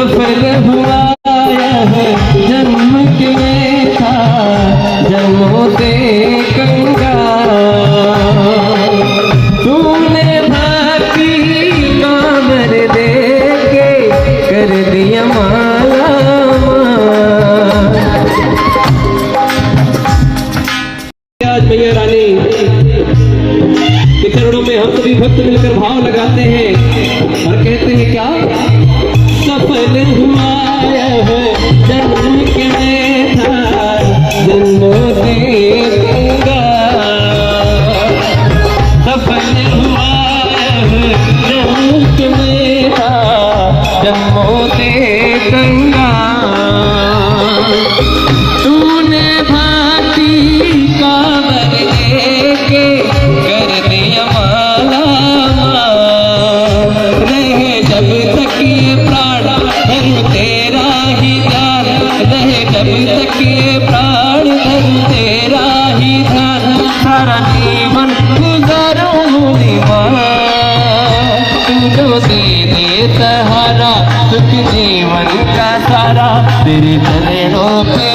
सफल हुआ यह जन्म के था जन्मों से गंगा। तूने भक्ति कामर दे के कर दिया माला आज मैया रानी के चरणों में हम सभी भक्त मिलकर भाव लगाते हैं और कहते हैं क्या? सफल हुआ यह जन्म के था जन्मों से गंगा। सफल हुआ यह जन्म के था जन्मों से गंगा। तूने भांति कांवर लेके कर दिया माला रहे जब तक ये प्राण धर्म तेरा ही ध्यान रहे जब तक ये प्राण धर्म तेरा ही ध्यान। सारा जीवन गुजारूंगी माँ तू जो दे दे सहारा सुख जीवन का सारा तेरे चरणों पे